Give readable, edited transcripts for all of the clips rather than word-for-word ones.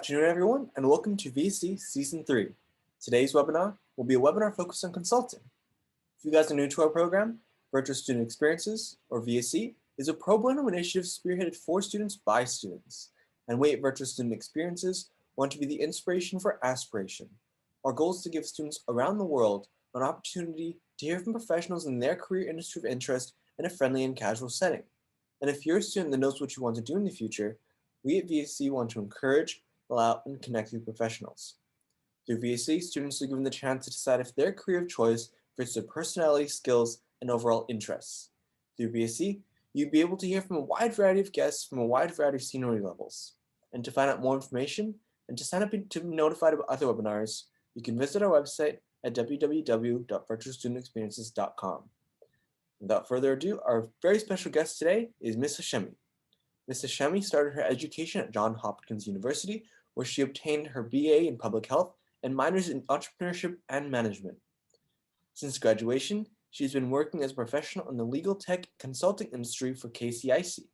afternoon, everyone, and welcome to VC Season 3. Today's webinar will be a webinar focused on consulting. If you guys are new to our program, Virtual Student Experiences, or VSE, is a pro bono initiative spearheaded for students by students. And we at Virtual Student Experiences want to be the inspiration for aspiration. Our goal is to give students around the world an opportunity to hear from professionals in their career industry of interest in a friendly and casual setting. And if you're a student that knows what you want to do in the future, we at VSE want to encourage, allow, and connect with professionals. Through VSE, students are given the chance to decide if their career of choice fits their personality, skills, and overall interests. Through VSE, you'll be able to hear from a wide variety of guests from a wide variety of seniority levels. And to find out more information and to sign up to be notified about other webinars, you can visit our website at www.virtualstudentexperiences.com. Without further ado, our very special guest today is Ms. Hashemi. Ms. Hashemi started her education at Johns Hopkins University, where she obtained her BA in Public Health and minors in Entrepreneurship and Management. Since graduation, she's been working as a professional in the legal tech consulting industry for KCIC.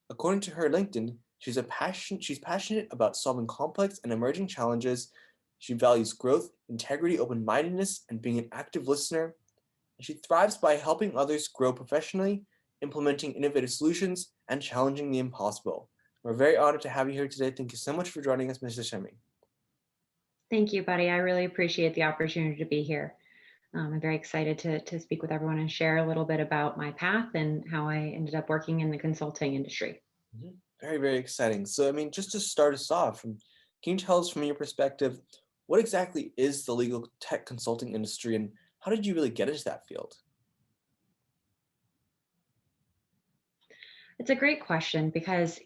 According to her LinkedIn, she's passionate about solving complex and emerging challenges. She values growth, integrity, open-mindedness, and being an active listener. And she thrives by helping others grow professionally, implementing innovative solutions, and challenging the impossible. We're very honored to have you here today. Thank you so much for joining us, Ms. Hashemi. Thank you, buddy. I really appreciate the opportunity to be here. I'm very excited to speak with everyone and share a little bit about my path and how I ended up working in the consulting industry. Very, very exciting. So, just to start us off, can you tell us from your perspective, what exactly is the legal tech consulting industry and how did you really get into that field? It's a great question because,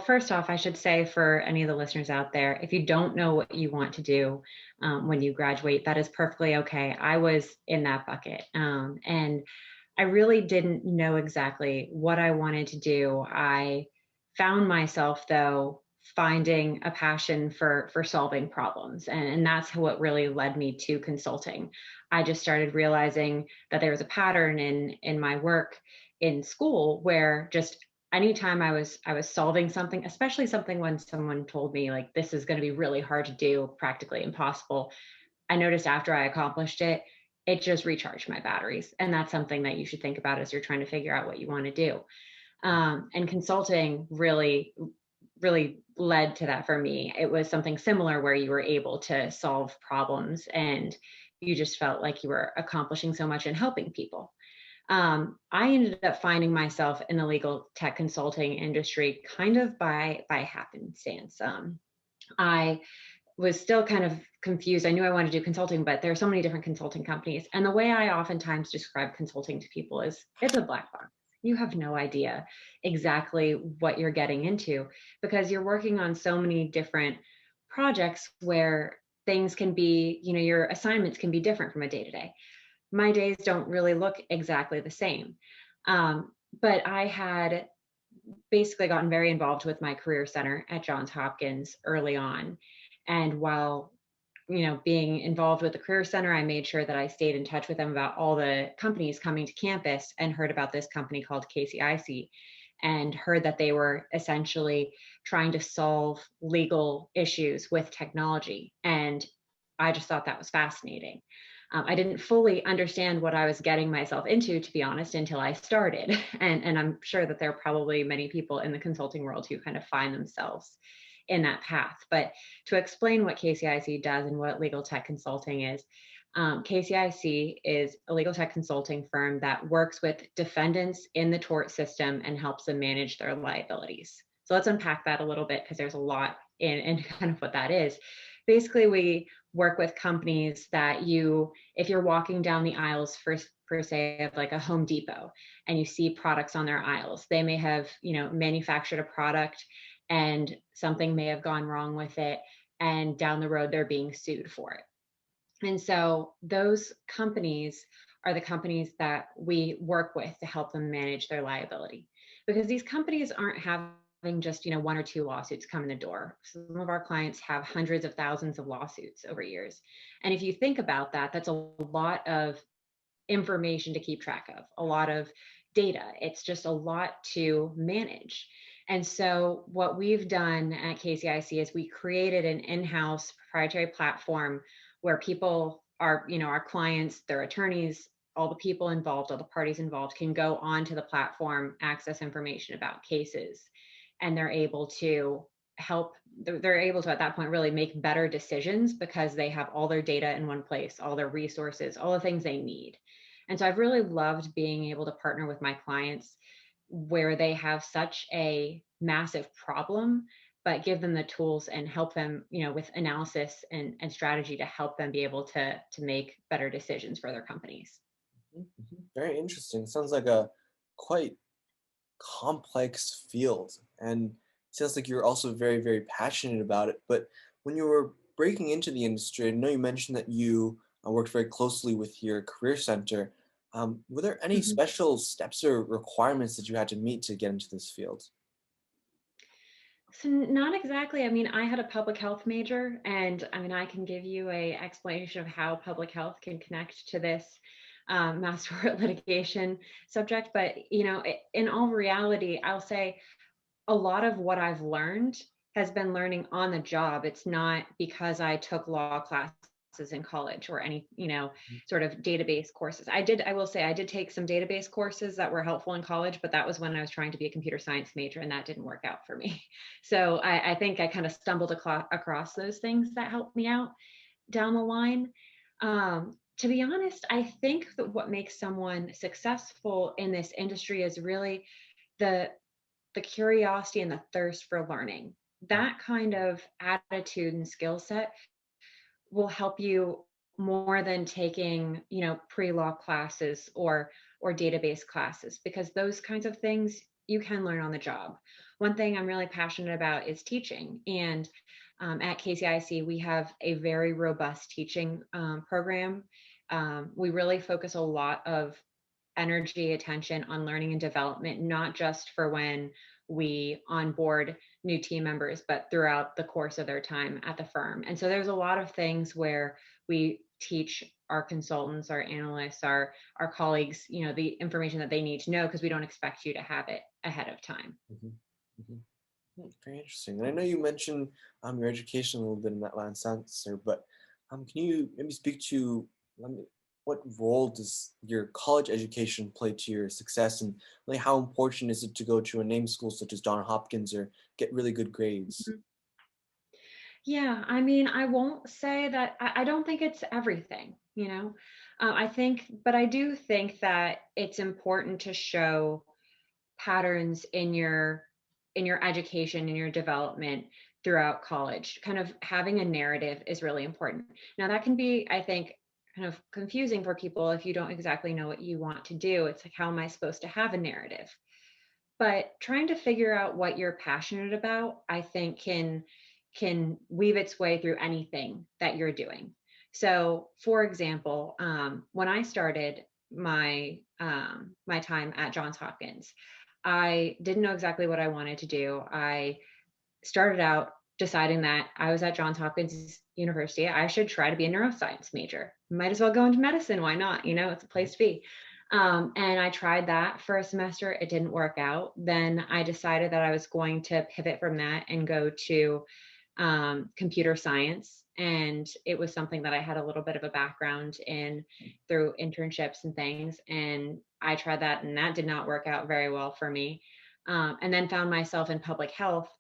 first off, I should say for any of the listeners out there, if you don't know what you want to do when you graduate, that is perfectly okay. I was in that bucket. And I really didn't know exactly what I wanted to do. I found myself, though, finding a passion for solving problems. And that's what really led me to consulting. I just started realizing that there was a pattern in my work in school where just anytime I was solving something, especially something when someone told me like, this is going to be really hard to do, practically impossible, I noticed after I accomplished it, it just recharged my batteries. And that's something that you should think about as you're trying to figure out what you want to do. And consulting really led to that for me. It was something similar where you were able to solve problems and you just felt like you were accomplishing so much and helping people. I ended up finding myself in the legal tech consulting industry kind of by happenstance. I was still kind of confused. I knew I wanted to do consulting, but there are so many different consulting companies. And the way I oftentimes describe consulting to people is it's a black box. You have no idea exactly what you're getting into because you're working on so many different projects where things can be, your assignments can be different from a day to day. My days don't really look exactly the same. But I had basically gotten very involved with my career center at Johns Hopkins early on. And while being involved with the Career Center, I made sure that I stayed in touch with them about all the companies coming to campus and heard about this company called KCIC and heard that they were essentially trying to solve legal issues with technology. And I just thought that was fascinating. I didn't fully understand what I was getting myself into, to be honest, until I started. And I'm sure that there are probably many people in the consulting world who kind of find themselves in that path. But to explain what KCIC does and what legal tech consulting is, KCIC is a legal tech consulting firm that works with defendants in the tort system and helps them manage their liabilities. So let's unpack that a little bit because there's a lot in kind of what that is. Basically, we work with companies that if you're walking down the aisles per se of like a Home Depot and you see products on their aisles, they may have, manufactured a product and something may have gone wrong with it. And down the road, they're being sued for it. And so those companies are the companies that we work with to help them manage their liability because these companies aren't having just, one or two lawsuits come in the door. Some of our clients have hundreds of thousands of lawsuits over years. And if you think about that, that's a lot of information to keep track of, a lot of data. It's just a lot to manage. And so what we've done at KCIC is we created an in-house proprietary platform where people are, our clients, their attorneys, all the people involved, all the parties involved can go onto the platform, access information about cases, and they're able to at that point really make better decisions because they have all their data in one place, all their resources, all the things they need. And so I've really loved being able to partner with my clients where they have such a massive problem, but give them the tools and help them, with analysis and strategy to help them be able to make better decisions for their companies. Very interesting. Sounds like a quite complex field, and sounds like you're also very, very passionate about it. But when you were breaking into the industry, I know you mentioned that you worked very closely with your career center. Were there any Mhm. special steps or requirements that you had to meet to get into this field? So not exactly. I mean, I had a public health major, and I mean, I can give you a explanation of how public health can connect to this mass tort litigation subject. But in all reality, I'll say a lot of what I've learned has been learning on the job. It's not because I took law classes in college or any, sort of database courses. I will say I did take some database courses that were helpful in college, but that was when I was trying to be a computer science major and that didn't work out for me. So I think I kind of stumbled across those things that helped me out down the line. To be honest, I think that what makes someone successful in this industry is really the the curiosity and the thirst for learning. That kind of attitude and skill set will help you more than taking, pre-law classes or database classes, because those kinds of things you can learn on the job. One thing I'm really passionate about is teaching. And at KCIC, we have a very robust teaching program. We really focus a lot of energy, attention on learning and development, not just for when we onboard new team members, but throughout the course of their time at the firm. And so there's a lot of things where we teach our consultants, our analysts, our colleagues, the information that they need to know because we don't expect you to have it ahead of time. Mhm, mhm. Very interesting. And I know you mentioned your education a little bit in that last answer, but can you maybe speak to um, what role does your college education play to your success, and like how important is it to go to a name school such as John Hopkins or get really good grades? Mhm. Yeah, I mean, I won't say that I don't think it's everything, but I do think that it's important to show patterns in your education, in your development throughout college. Kind of having a narrative is really important. Now that can be, I think, kind of confusing for people if you don't exactly know what you want to do. It's like, how am I supposed to have a narrative? But trying to figure out what you're passionate about, I think can weave its way through anything that you're doing. So, for example, when I started my time at Johns Hopkins, I didn't know exactly what I wanted to do. I started out deciding that I was at Johns Hopkins University. I should try to be a neuroscience major. Might as well go into medicine. Why not? It's a place to be. And I tried that for a semester. It didn't work out. Then I decided that I was going to pivot from that and go to computer science. And it was something that I had a little bit of a background in through internships and things. And I tried that, and that did not work out very well for me. And then found myself in public health.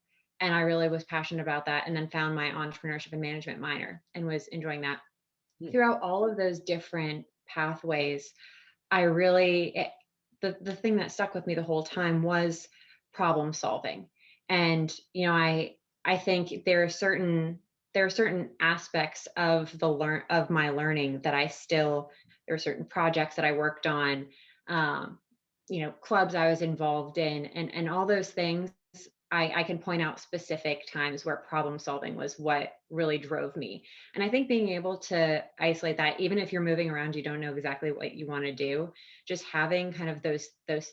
And I really was passionate about that. And then found my entrepreneurship and management minor and was enjoying that. Hmm. Throughout all of those different pathways, I really, the thing that stuck with me the whole time was problem solving. And, I think there are certain aspects of of my learning that there are certain projects that I worked on, um, clubs I was involved in, and all those things. I can point out specific times where problem solving was what really drove me. And I think being able to isolate that, even if you're moving around, you don't know exactly what you want to do, just having kind of those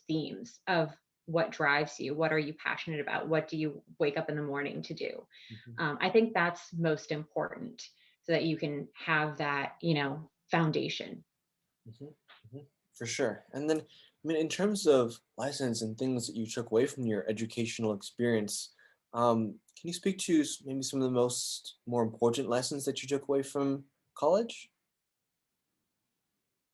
themes of what drives you, what are you passionate about, what do you wake up in the morning to do. Mhm, I think that's most important so that you can have that, foundation. mhm, mhm. For sure. And then I mean, in terms of lessons and things that you took away from your educational experience, can you speak to maybe some of the more important lessons that you took away from college?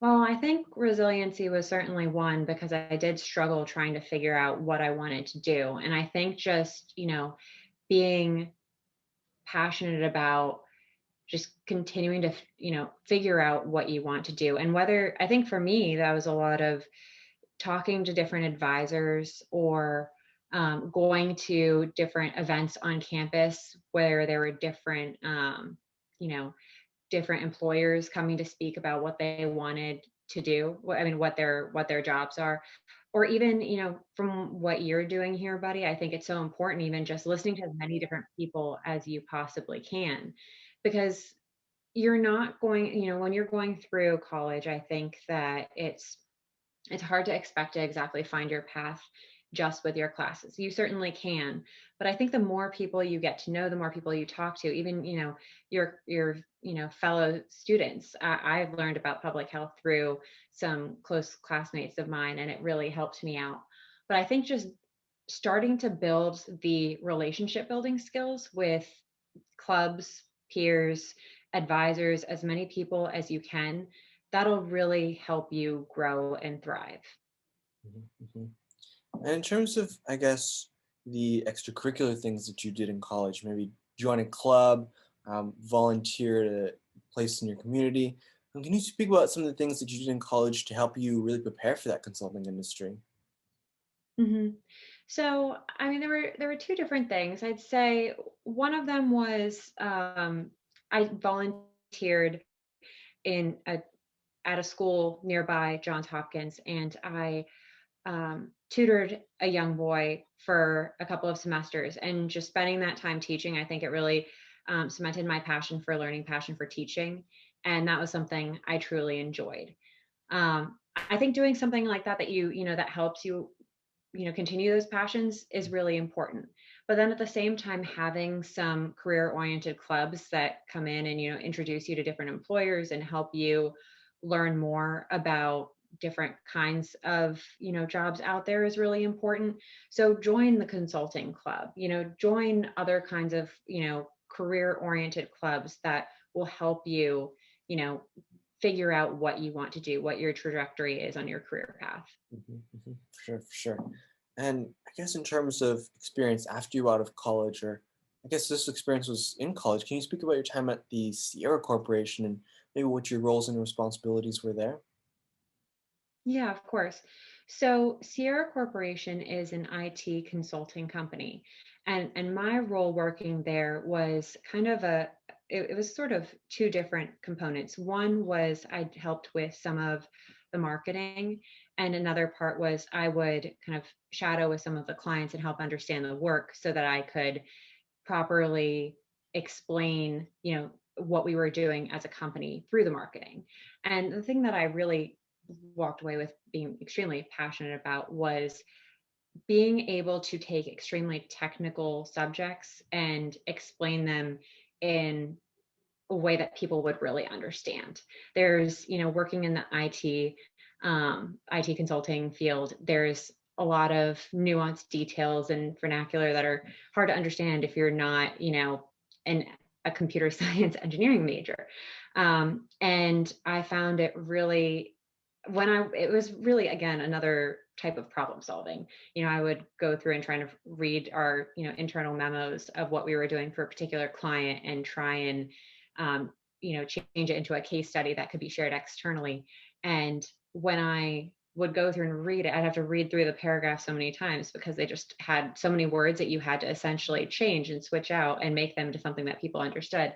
Well, I think resiliency was certainly one because I did struggle trying to figure out what I wanted to do. And I think just, being passionate about just continuing to, figure out what you want to do. And whether I think for me, that was a lot of talking to different advisors or going to different events on campus where there were different, you know, different employers coming to speak about what they wanted to do. I mean, what their jobs are, or even from what you're doing here, buddy. I think it's so important, even just listening to as many different people as you possibly can, because you're not going, when you're going through college, I think that it's hard to expect to exactly find your path just with your classes. You certainly can, but I think the more people you get to know, the more people you talk to, even your fellow students. I've learned about public health through some close classmates of mine, and it really helped me out. But I think just starting to build the relationship building skills with clubs, peers, advisors, as many people as you can, that'll really help you grow and thrive. Mhm, mhm. And in terms of, I guess, the extracurricular things that you did in college, maybe join a club, volunteer at a place in your community. Can you speak about some of the things that you did in college to help you really prepare for that consulting industry? hmm So, I mean, there were two different things. I'd say one of them was I volunteered in a at a school nearby, Johns Hopkins, and I tutored a young boy for a couple of semesters. And just spending that time teaching, I think it really cemented my passion for learning, passion for teaching, and that was something I truly enjoyed. I think doing something like that that helps you continue those passions is really important. But then at the same time, having some career oriented clubs that come in and introduce you to different employers and help you learn more about different kinds of jobs out there is really important. So join the consulting club, join other kinds of career oriented clubs that will help you you know figure out what you want to do, what your trajectory is on your career path. For sure, for sure. And I guess in terms of experience after you out of college, or I guess this experience was in college, can you speak about your time at the Sierra Corporation and maybe what your roles and responsibilities were there? Yeah, of course. So Sierra Corporation is an IT consulting company, and my role working there was kind of it was sort of two different components. One was I helped with some of the marketing, and another part was I would kind of shadow with some of the clients and help understand the work so that I could properly explain, what we were doing as a company through the marketing. And the thing that I really walked away with being extremely passionate about was being able to take extremely technical subjects and explain them in a way that people would really understand. There's, working in the IT consulting field, there's a lot of nuanced details and vernacular that are hard to understand if you're not, an a computer science engineering major. And I found it really it was really again another type of problem solving. I would go through and try to read our internal memos of what we were doing for a particular client and try and um, change it into a case study that could be shared externally. And when I would go through and read it, I'd have to read through the paragraph so many times because they just had so many words that you had to essentially change and switch out and make them to something that people understood.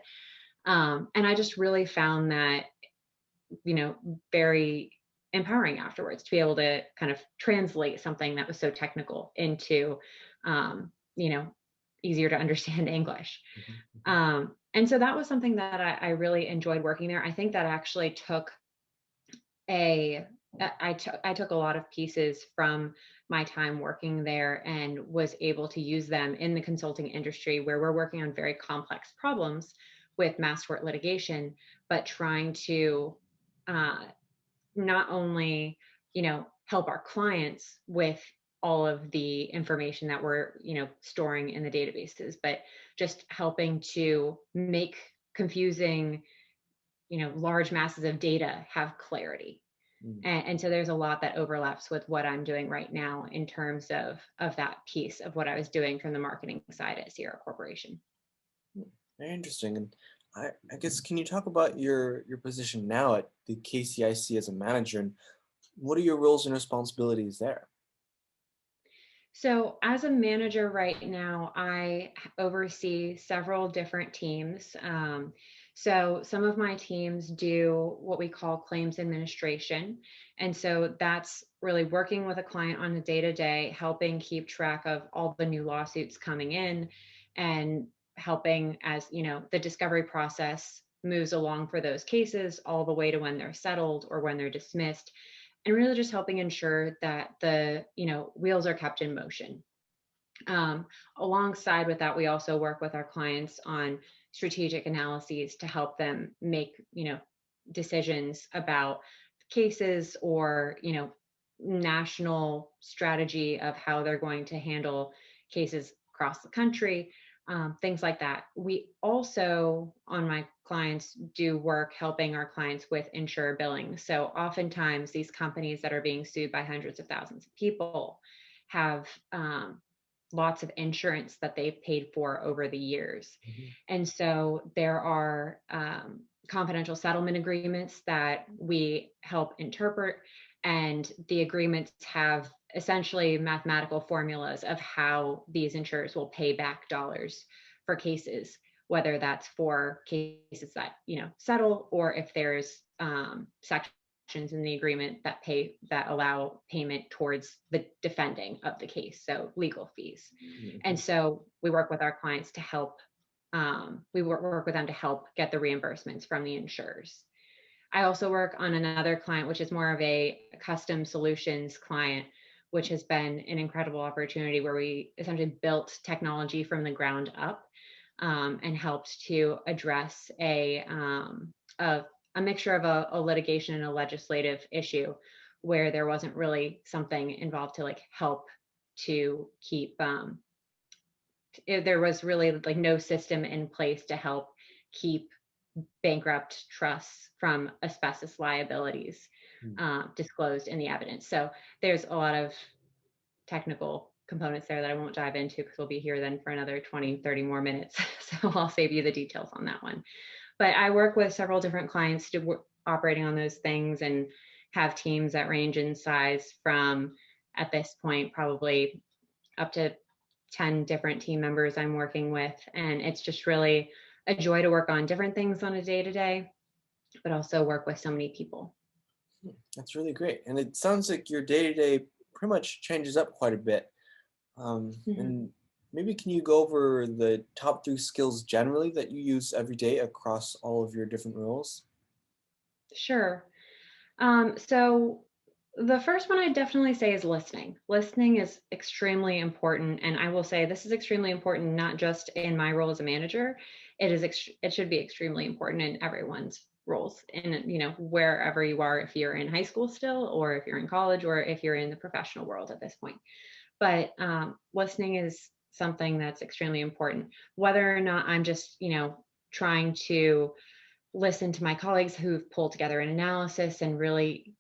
And I just really found that very empowering afterwards to be able to kind of translate something that was so technical into um, you know easier to understand English. Mhm, mhm, And so that was something that I really enjoyed working there. I think that actually took a I took a lot of pieces from my time working there and was able to use them in the consulting industry where we're working on very complex problems with mass tort litigation, but trying to uh, not only help our clients with all of the information that we're, storing in the databases, but just helping to make confusing, large masses of data have clarity. And so there's a lot that overlaps with what I'm doing right now in terms of that piece of what I was doing from the marketing side at Sierra Corporation. Very interesting. And I guess, can you talk about your position now at the KCIC as a manager, and what are your roles and responsibilities there? So, as a manager right now, I oversee several different teams. So, some of my teams do what we call claims administration. And so that's really working with a client on a day to day, helping keep track of all the new lawsuits coming in and helping as, the discovery process moves along for those cases all the way to when they're settled or when they're dismissed, and really just helping ensure that the wheels are kept in motion. Alongside with that, we also work with our clients on strategic analyses to help them make decisions about cases or national strategy of how they're going to handle cases across the country, things like that. We also, on my clients, do work helping our clients with insurer billing. So oftentimes these companies that are being sued by hundreds of thousands of people have lots of insurance that they've paid for over the years. And so there are confidential settlement agreements that we help interpret, and the agreements have essentially mathematical formulas of how these insurers will pay back dollars for cases, whether that's for cases that settle, or if there's sections in the agreement that allow payment towards the defending of the case, so legal fees. And so we work with our clients to help work with them to help get the reimbursements from the insurers. I also work on another client, which is more of a custom solutions client, which has been an incredible opportunity where we essentially built technology from the ground up, and helped to address a mixture of a litigation and a legislative issue where there wasn't really something involved to help to keep, there was really no system in place to help keep bankrupt trusts from asbestos liabilities disclosed in the evidence. So there's a lot of technical components there that I won't dive into because we'll be here then for another 20, 30 more minutes. So I'll save you the details on that one. But I work with several different clients operating on those things, and have teams that range in size from, at this point, probably up to 10 different team members I'm working with. And it's just really a joy to work on different things on a day-to-day, but also work with so many people. That's really great. And it sounds like your day-to-day pretty much changes up quite a bit. And maybe can you go over the top 3 skills generally that you use every day across all of your different roles? Sure. So the first one I definitely say is listening. Listening is extremely important. And I will say this is extremely important, not just in my role as a manager. It should be extremely important in everyone's roles, in, wherever you are, if you're in high school still, or if you're in college, or if you're in the professional world at this point. But listening is something that's extremely important, whether or not I'm just, trying to listen to my colleagues who've pulled together an analysis and really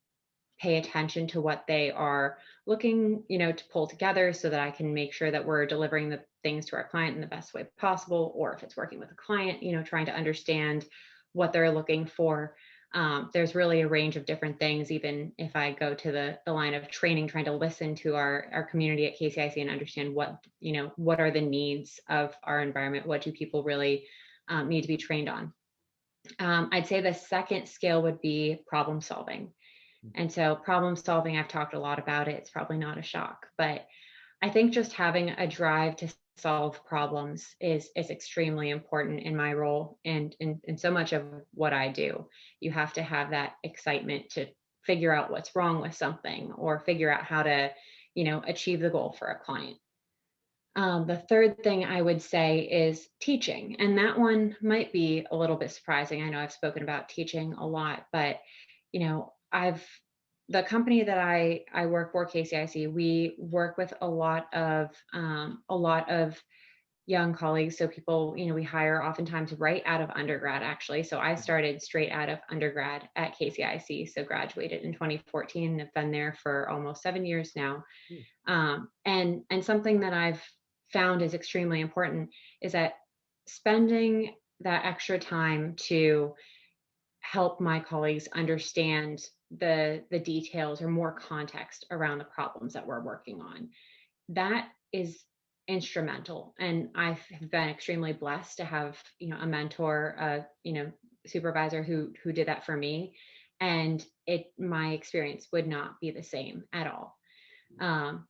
pay attention to what they are looking, to pull together so that I can make sure that we're delivering the things to our client in the best way possible. Or if it's working with a client, trying to understand what they're looking for. There's really a range of different things. Even if I go to the line of training, trying to listen to our community at KCIC and understand what are the needs of our environment? What do people really need to be trained on? I'd say the second skill would be problem solving. And so problem solving, I've talked a lot about it. It's probably not a shock, but I think just having a drive to solve problems is extremely important in my role, and in so much of what I do. You have to have that excitement to figure out what's wrong with something, or figure out how to, achieve the goal for a client. The third thing I would say is teaching, and that one might be a little bit surprising. I know I've spoken about teaching a lot, but I've the company that I work for, KCIC, we work with a lot of young colleagues. So people, we hire oftentimes right out of undergrad, actually. So I started straight out of undergrad at KCIC. So graduated in 2014 and have been there for almost 7 years now. Hmm. And something that I've found is extremely important is that spending that extra time to help my colleagues understand the details or more context around the problems that we're working on, that is instrumental. And I've been extremely blessed to have, a mentor, supervisor who did that for me. And my experience would not be the same at all.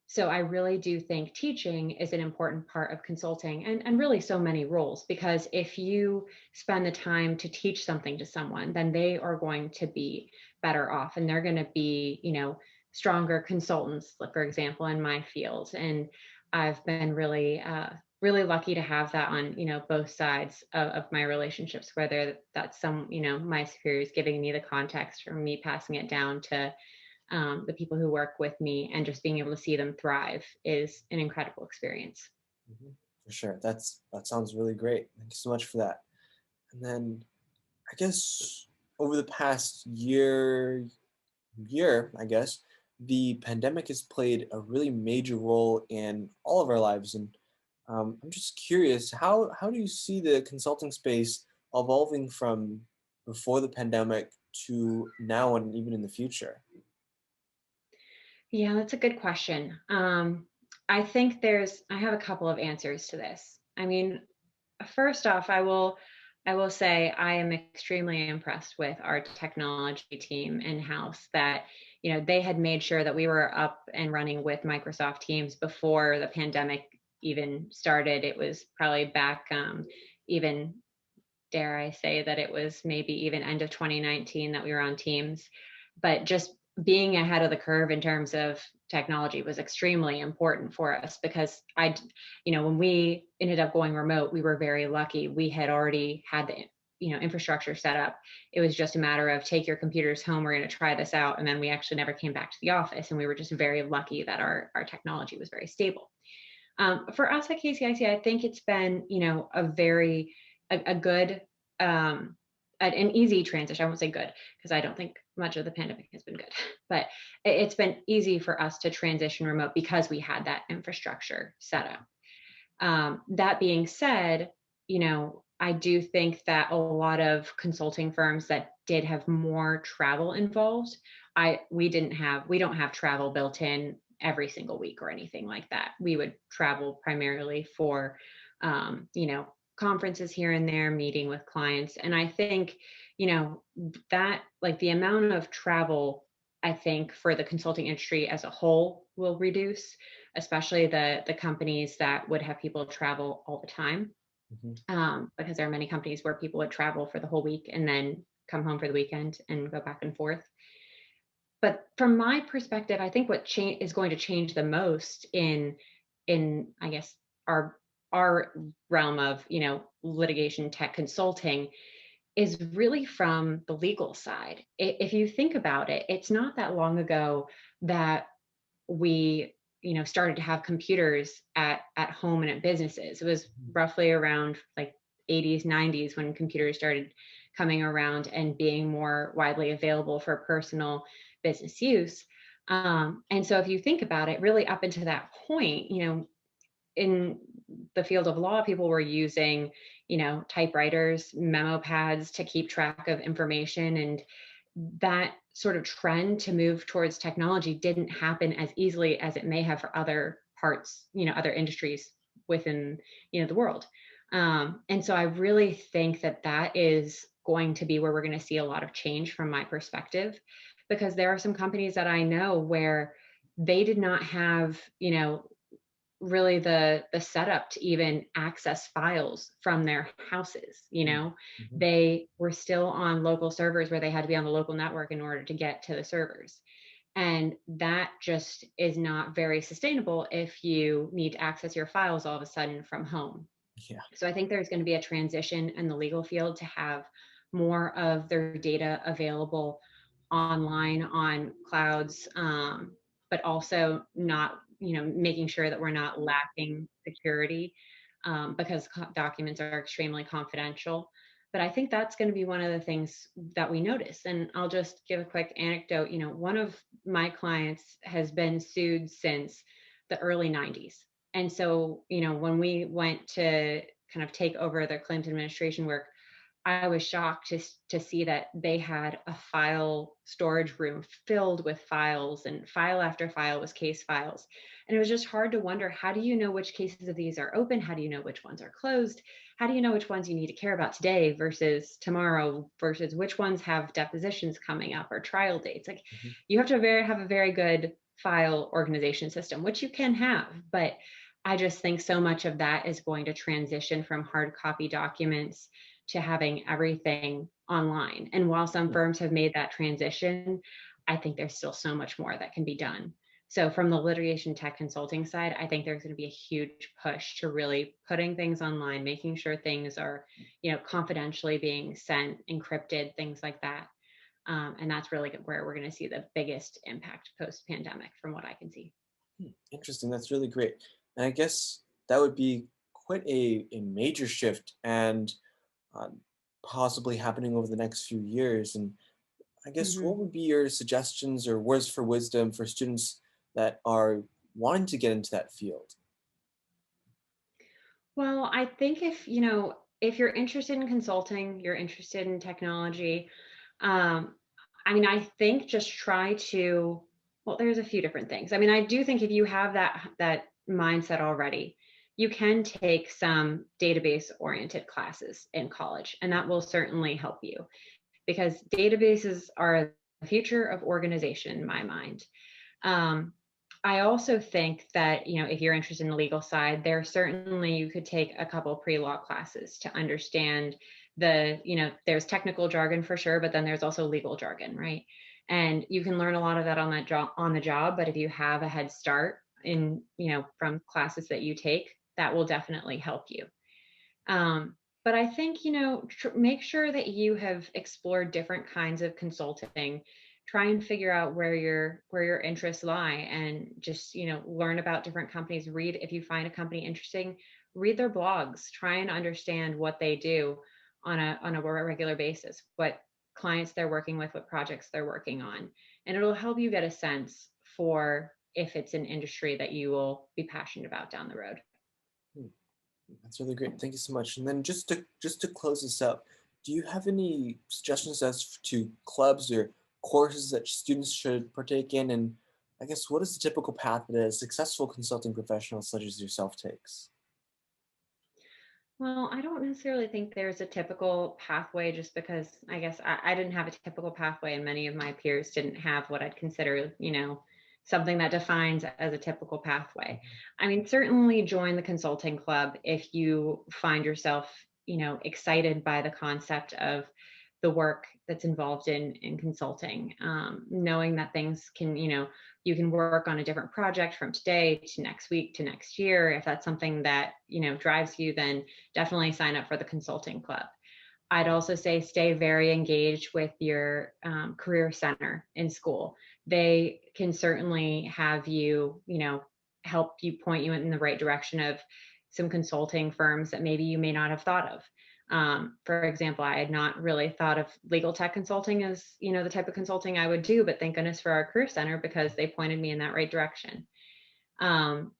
So I really do think teaching is an important part of consulting, and really so many roles, because if you spend the time to teach something to someone, then they are going to be better off, and they're going to be, stronger consultants, like, for example, in my field. And I've been really lucky to have that on, both sides of my relationships, whether that's my superiors giving me the context or me passing it down to the people who work with me, and just being able to see them thrive is an incredible experience. Mhm. For sure. That sounds really great. Thank you so much for that. And then I guess over the past year, I guess, the pandemic has played a really major role in all of our lives. And I'm just curious, how do you see the consulting space evolving from before the pandemic to now and even in the future? Yeah, that's a good question. I think I have a couple of answers to this. I mean, first off, I will say I am extremely impressed with our technology team in-house, that, they had made sure that we were up and running with Microsoft Teams before the pandemic even started. It was probably back, even, dare I say, that it was maybe even end of 2019 that we were on Teams. But just being ahead of the curve in terms of technology was extremely important for us, because when we ended up going remote, we were very lucky. We had already had the infrastructure set up. It was just a matter of, take your computers home, we're going to try this out. And then we actually never came back to the office, and we were just very lucky that our technology was very stable. For us at KCIC, I think it's been, a good, an easy transition. I won't say good, because I don't think much of the pandemic has been good, but it's been easy for us to transition remote because we had that infrastructure set up. That being said, I do think that a lot of consulting firms that did have more travel involved, we don't have travel built in every single week or anything like that. We would travel primarily for, conferences here and there, meeting with clients. And I think, that, like, the amount of travel, I think, for the consulting industry as a whole will reduce, especially the companies that would have people travel all the time. Mhm. Because there are many companies where people would travel for the whole week and then come home for the weekend and go back and forth. But from my perspective, I think what is going to change the most in I guess our realm of, litigation tech consulting, is really from the legal side. If you think about it, it's not that long ago that we, started to have computers at home and at businesses. It was roughly around like 80s, 90s when computers started coming around and being more widely available for personal business use. And so if you think about it, really up until that point, in the field of law, people were using, typewriters, memo pads to keep track of information. And that sort of trend to move towards technology didn't happen as easily as it may have for other parts, other industries within, the world. And so I really think that that is going to be where we're going to see a lot of change from my perspective, because there are some companies that I know where they did not have, really the setup to even access files from their houses. Mhm. They were still on local servers where they had to be on the local network in order to get to the servers. And that just is not very sustainable if you need to access your files all of a sudden from home. Yeah. So I think there's going to be a transition in the legal field to have more of their data available online on clouds, but also not, making sure that we're not lacking security, because documents are extremely confidential. But I think that's going to be one of the things that we notice. And I'll just give a quick anecdote. One of my clients has been sued since the early 90s. And so, when we went to kind of take over the claims administration work, I was shocked to see that they had a file storage room filled with files, and file after file was case files. And it was just hard to wonder, how do you know which cases of these are open? How do you know which ones are closed? How do you know which ones you need to care about today versus tomorrow, versus which ones have depositions coming up or trial dates? Like, Mhm. you have to have a very good file organization system, which you can have, but I just think so much of that is going to transition from hard copy documents to having everything online. And while some firms have made that transition, I think there's still so much more that can be done. So from the litigation tech consulting side, I think there's going to be a huge push to really putting things online, making sure things are, confidentially being sent, encrypted, things like that. And that's really where we're going to see the biggest impact post-pandemic, from what I can see. Interesting. That's really great. And I guess that would be quite a major shift and um, possibly happening over the next few years. And I guess Mhm. what would be your suggestions or words for wisdom for students that are wanting to get into that field? Well, I think if you're interested in consulting, you're interested in technology, um, I think just try to, well, there's a few different things. I do think if you have that mindset already, you can take some database oriented classes in college, and that will certainly help you, because databases are the future of organization in my mind. Um, I also think that, if you're interested in the legal side, there certainly you could take a couple pre-law classes to understand there's technical jargon for sure, but then there's also legal jargon, right? And you can learn a lot of that on that job, on the job, but if you have a head start in, from classes that you take, that will definitely help you. Um, but I think, make sure that you have explored different kinds of consulting. Try and figure out where your interests lie, and just, learn about different companies. Read, if you find a company interesting, read their blogs. Try and understand what they do on a regular basis, what clients they're working with, what projects they're working on. And it'll help you get a sense for if it's an industry that you will be passionate about down the road. Hmm, That's really great. Thank you so much. And then just to close this up, do you have any suggestions as to clubs or courses that students should partake in? And I guess what is the typical path that a successful consulting professional such as yourself takes? Well, I don't necessarily think there's a typical pathway, just because I guess I didn't have a typical pathway, and many of my peers didn't have what I'd consider, something that defines as a typical pathway. Certainly join the consulting club if you find yourself, excited by the concept of the work that's involved in consulting, knowing that things can, you can work on a different project from today to next week to next year. If that's something that, drives you, then definitely sign up for the consulting club. I'd also say stay very engaged with your career center in school. They can certainly have you, help you, point you in the right direction of some consulting firms that maybe you may not have thought of. For example, I had not really thought of legal tech consulting as, the type of consulting I would do, but thank goodness for our career center, because they pointed me in that right direction. Um,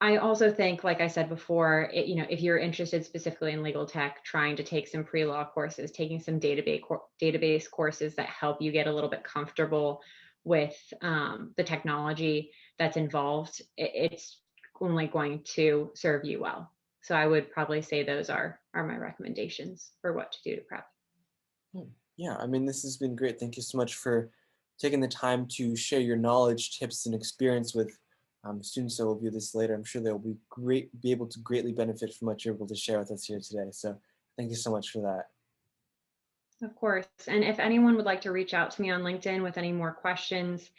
I also think, like I said before, if you're interested specifically in legal tech, trying to take some pre-law courses, taking some database courses that help you get a little bit comfortable with the technology that's involved, it's only going to serve you well. So I would probably say those are my recommendations for what to do to prep. Hmm. Yeah, this has been great. Thank you so much for taking the time to share your knowledge, tips, and experience with students that will view this later. I'm sure they'll be able to greatly benefit from what you're able to share with us here today. So thank you so much for that. Of course. And if anyone would like to reach out to me on LinkedIn with any more questions,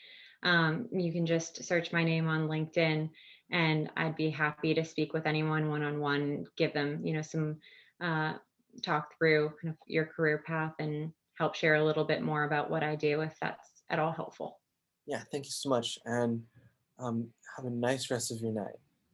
you can just search my name on LinkedIn, and I'd be happy to speak with anyone one-on-one, give them, some talk through kind of your career path and help share a little bit more about what I do if that's at all helpful. Yeah, thank you so much, and have a nice rest of your night.